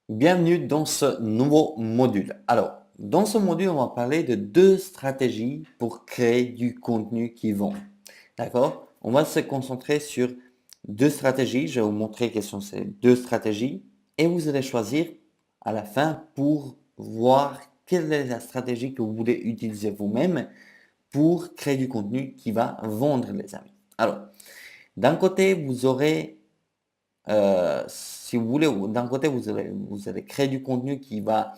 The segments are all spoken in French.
Bienvenue dans ce nouveau module. Alors, dans ce module, on va parler de deux stratégies pour créer du contenu qui vend. D'accord? On va se concentrer sur deux stratégies. Je vais vous montrer quelles sont ces deux stratégies et vous allez choisir à la fin pour voir quelle est la stratégie que vous voulez utiliser vous-même pour créer du contenu qui va vendre, les amis. Alors, d'un côté, vous aurez si vous voulez, d'un côté, vous allez créer du contenu qui va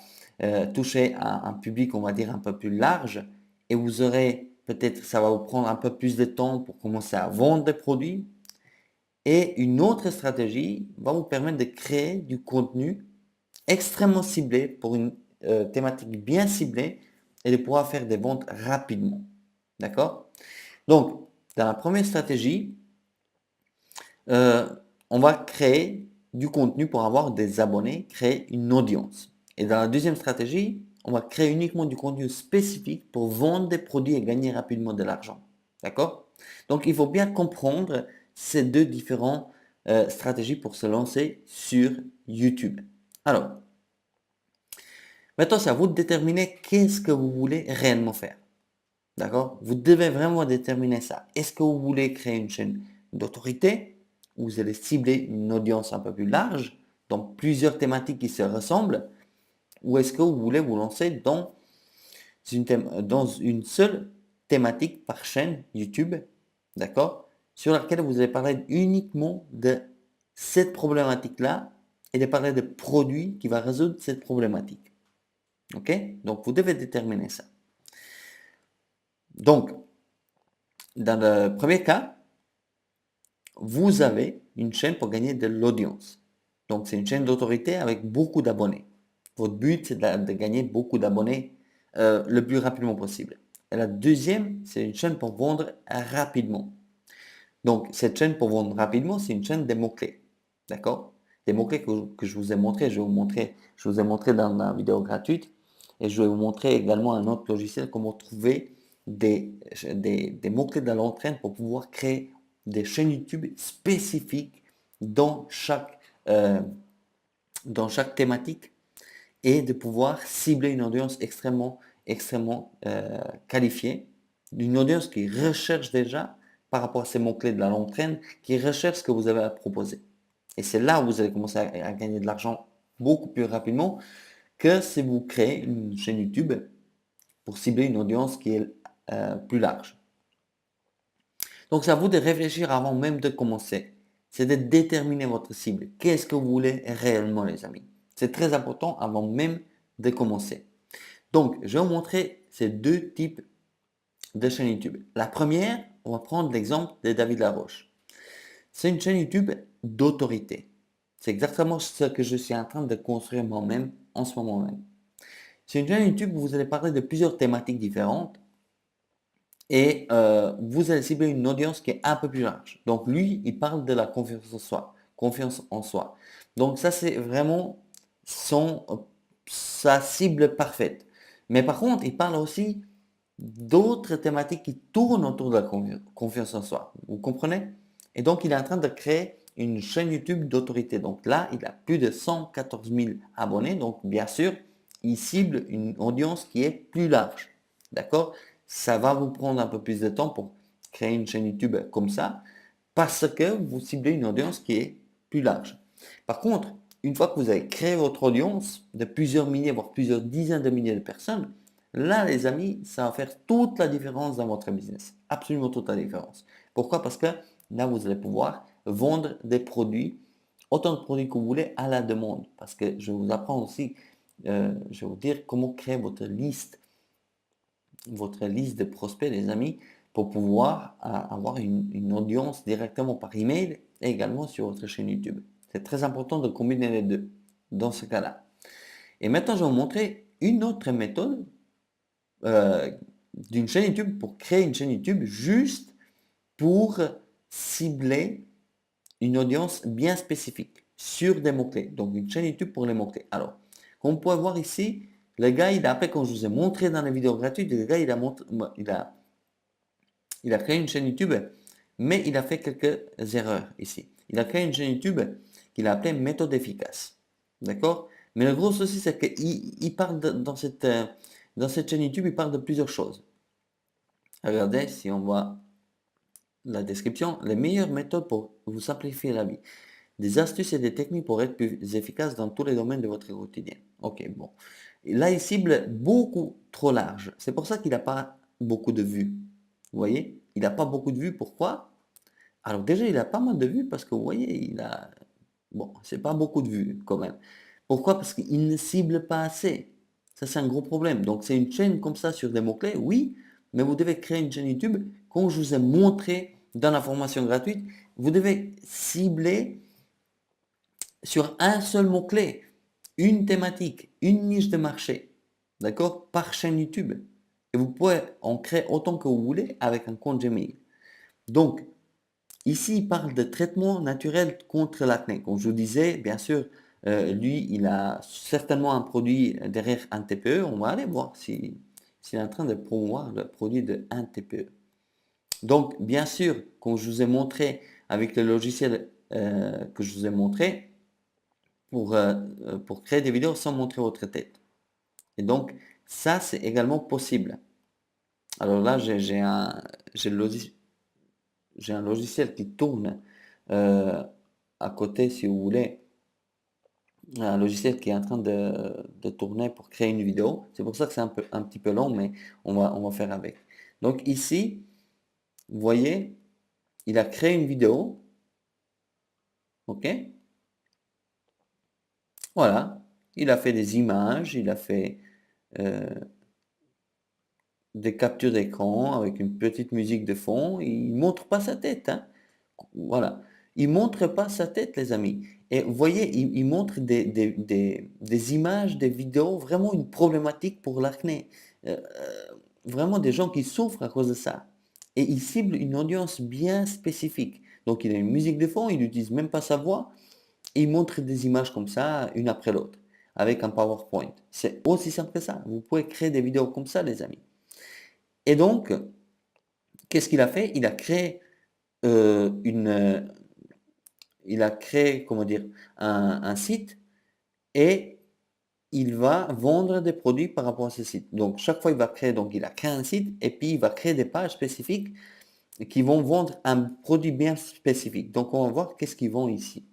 toucher un public, on va dire, un peu plus large, et vous aurez, peut-être, ça va vous prendre un peu plus de temps pour commencer à vendre des produits. Et une autre stratégie va vous permettre de créer du contenu extrêmement ciblé pour une thématique bien ciblée et de pouvoir faire des ventes rapidement. D'accord? Donc, dans la première stratégie, euh, on va créer du contenu pour avoir des abonnés, créer une audience. Et dans la deuxième stratégie, on va créer uniquement du contenu spécifique pour vendre des produits et gagner rapidement de l'argent. D'accord? Donc, il faut bien comprendre ces deux différentes stratégies pour se lancer sur YouTube. Alors, maintenant, c'est à vous de déterminer qu'est-ce que vous voulez réellement faire. D'accord? Vous devez vraiment déterminer ça. Est-ce que vous voulez créer une chaîne d'autorité où vous allez cibler une audience un peu plus large, donc plusieurs thématiques qui se ressemblent, ou est-ce que vous voulez vous lancer dans une seule thématique par chaîne YouTube, d'accord? Sur laquelle vous allez parler uniquement de cette problématique-là et de parler de produits qui va résoudre cette problématique. Ok? Donc vous devez déterminer ça. Donc, dans le premier cas, vous avez une chaîne pour gagner de l'audience. Donc, c'est une chaîne d'autorité avec beaucoup d'abonnés. Votre but, c'est de gagner beaucoup d'abonnés le plus rapidement possible. Et la deuxième, c'est une chaîne pour vendre rapidement. Donc, cette chaîne pour vendre rapidement, c'est une chaîne des mots-clés. D'accord? Des mots-clés que je vous ai montré, je vous ai montré dans la vidéo gratuite. Et je vais vous montrer également un autre logiciel, comment trouver des mots-clés dans l'entraîne pour pouvoir créer des chaînes YouTube spécifiques dans chaque, euh, dans chaque thématique et de pouvoir cibler une audience extrêmement qualifiée, une audience qui recherche déjà par rapport à ces mots-clés de la l'entraîne, qui recherche ce que vous avez à proposer. Et c'est là où vous allez commencer à gagner de l'argent beaucoup plus rapidement que si vous créez une chaîne YouTube pour cibler une audience qui est plus large. Donc, c'est à vous de réfléchir avant même de commencer. C'est de déterminer votre cible. Qu'est-ce que vous voulez réellement, les amis? C'est très important avant même de commencer. Donc, je vais vous montrer ces deux types de chaînes YouTube. La première, on va prendre l'exemple de David Laroche. C'est une chaîne YouTube d'autorité. C'est exactement ce que je suis en train de construire moi-même en ce moment même. C'est une chaîne YouTube où vous allez parler de plusieurs thématiques différentes et vous allez cibler une audience qui est un peu plus large. Donc lui, il parle de la confiance en soi. Confiance en soi. Donc ça, c'est vraiment sa cible parfaite. Mais par contre, il parle aussi d'autres thématiques qui tournent autour de la confiance en soi. Vous comprenez? Et donc, il est en train de créer une chaîne YouTube d'autorité. Donc là, il a plus de 114 000 abonnés. Donc, bien sûr, il cible une audience qui est plus large. D'accord? Ça va vous prendre un peu plus de temps pour créer une chaîne YouTube comme ça parce que vous ciblez une audience qui est plus large. Par contre, une fois que vous avez créé votre audience de plusieurs milliers, voire plusieurs dizaines de milliers de personnes, là, les amis, ça va faire toute la différence dans votre business. Absolument toute la différence. Pourquoi? Parce que là, vous allez pouvoir vendre des produits, autant de produits que vous voulez à la demande. Parce que je vais vous apprendre aussi, je vais vous dire comment créer votre liste de prospects, les amis, pour pouvoir avoir une audience directement par email et également sur votre chaîne YouTube. C'est très important de combiner les deux dans ce cas-là. Et maintenant, je vais vous montrer une autre méthode euh, d'une chaîne YouTube pour créer une chaîne YouTube juste pour cibler une audience bien spécifique sur des mots-clés. Donc, une chaîne YouTube pour les mots-clés. Alors, comme vous pouvez voir ici, le gars, il a, après, quand je vous ai montré dans les vidéos gratuites, le gars, il a créé une chaîne YouTube, mais il a fait quelques erreurs ici. Il a créé une chaîne YouTube qu'il a appelée méthode efficace. D'accord? Mais le gros souci, c'est qu'il parle dans cette chaîne YouTube, il parle de plusieurs choses. Regardez, si on voit la description, les meilleures méthodes pour vous simplifier la vie. Des astuces et des techniques pour être plus efficace dans tous les domaines de votre quotidien. Ok, bon. Et là, il cible beaucoup trop large. C'est pour ça qu'il n'a pas beaucoup de vues. Vous voyez? Il n'a pas beaucoup de vues. Pourquoi? Alors déjà, il a pas mal de vues parce que vous voyez, il a... Bon, c'est pas beaucoup de vues quand même. Pourquoi? Parce qu'il ne cible pas assez. Ça, c'est un gros problème. Donc, c'est une chaîne comme ça sur des mots-clés, oui, mais vous devez créer une chaîne YouTube. Comme je vous ai montré dans la formation gratuite, vous devez cibler sur un seul mot-clé, une thématique, une niche de marché, d'accord, par chaîne YouTube. Et vous pouvez en créer autant que vous voulez avec un compte Gmail. Donc, ici, il parle de traitement naturel contre l'acné. Comme je vous disais, bien sûr, lui, il a certainement un produit derrière un TPE. On va aller voir s'il est en train de promouvoir le produit de un TPE. Donc, bien sûr, comme je vous ai montré avec le logiciel que je vous ai montré, pour créer des vidéos sans montrer votre tête. Et donc, ça, c'est également possible. Alors là, j'ai un logiciel qui tourne euh, à côté, si vous voulez, un logiciel qui est en train de tourner pour créer une vidéo. C'est pour ça que c'est un petit peu long, mais on va faire avec. Donc ici, vous voyez, il a créé une vidéo. OK? Voilà. Il a fait des images, il a fait euh, des captures d'écran avec une petite musique de fond. Il montre pas sa tête, hein. Voilà. Il montre pas sa tête, les amis. Et vous voyez, il montre des images, des vidéos, vraiment une problématique pour l'acné. Vraiment des gens qui souffrent à cause de ça. Et il cible une audience bien spécifique. Donc il a une musique de fond, il n'utilise même pas sa voix. Et il montre des images comme ça, une après l'autre, avec un PowerPoint. C'est aussi simple que ça. Vous pouvez créer des vidéos comme ça, les amis. Et donc, qu'est-ce qu'il a fait? Il a créé, comment dire, un site et il va vendre des produits par rapport à ce site. Donc, chaque fois, il a créé un site et puis il va créer des pages spécifiques qui vont vendre un produit bien spécifique. Donc, on va voir qu'est-ce qu'ils vendent ici.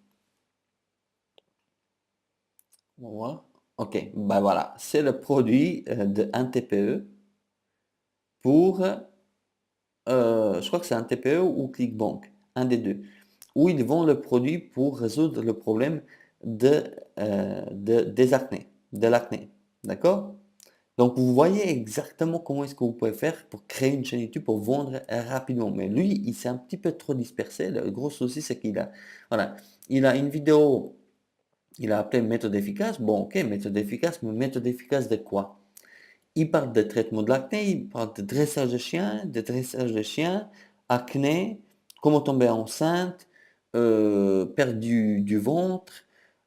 On va voir. Ok, bah voilà, c'est le produit de un TPE pour, je crois que c'est un TPE ou ClickBank, un des deux, où ils vendent le produit pour résoudre le problème des acnés, de l'acné. D'accord? Donc vous voyez exactement comment est-ce que vous pouvez faire pour créer une chaîne YouTube pour vendre rapidement. Mais lui, il s'est un petit peu trop dispersé. Le gros souci, c'est voilà, il a une vidéo, il a appelé méthode efficace. Bon, ok, méthode efficace, mais méthode efficace de quoi? Il parle de traitement de l'acné, il parle de dressage de chiens, acné, comment tomber enceinte, perte du ventre,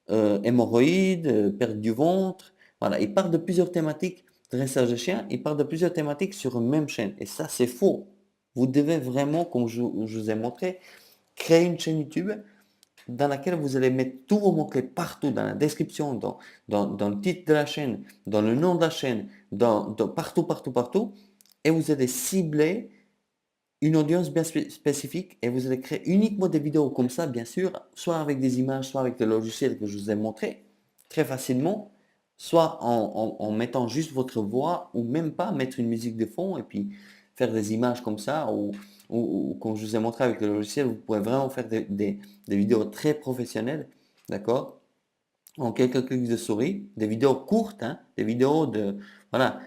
hémorroïdes, perte du ventre. Voilà, il parle de plusieurs thématiques, dressage de chiens, il parle de plusieurs thématiques sur une même chaîne. Et ça, c'est faux. Vous devez vraiment, comme je vous ai montré, créer une chaîne YouTube dans laquelle vous allez mettre tous vos mots-clés partout, dans la description, dans le titre de la chaîne, dans le nom de la chaîne, partout, partout, partout, et vous allez cibler une audience bien spécifique et vous allez créer uniquement des vidéos comme ça, bien sûr, soit avec des images, soit avec le logiciel que je vous ai montré, très facilement, soit en mettant juste votre voix ou même pas mettre une musique de fond et puis faire des images comme ça ou comme je vous ai montré avec le logiciel, vous pouvez vraiment faire des vidéos très professionnelles, d'accord? En quelques clics de souris, des vidéos courtes, hein, des vidéos de, voilà,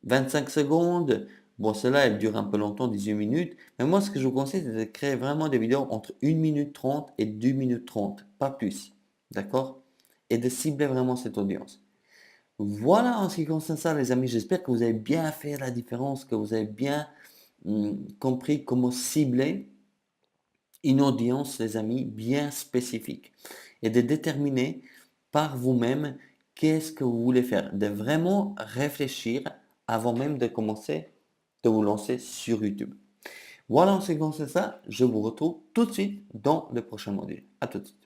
25 secondes. Bon, celle-là, elle dure un peu longtemps, 18 minutes. Mais moi, ce que je vous conseille, c'est de créer vraiment des vidéos entre 1 minute 30 et 2 minutes 30, pas plus. D'accord? Et de cibler vraiment cette audience. Voilà en ce qui concerne ça, les amis. J'espère que vous avez bien fait la différence, que vous avez bien compris comment cibler une audience, les amis, bien spécifique. Et de déterminer par vous-même qu'est-ce que vous voulez faire. De vraiment réfléchir avant même de commencer, de vous lancer sur YouTube. Voilà en ce qui concerne ça. Je vous retrouve tout de suite dans le prochain module. À tout de suite.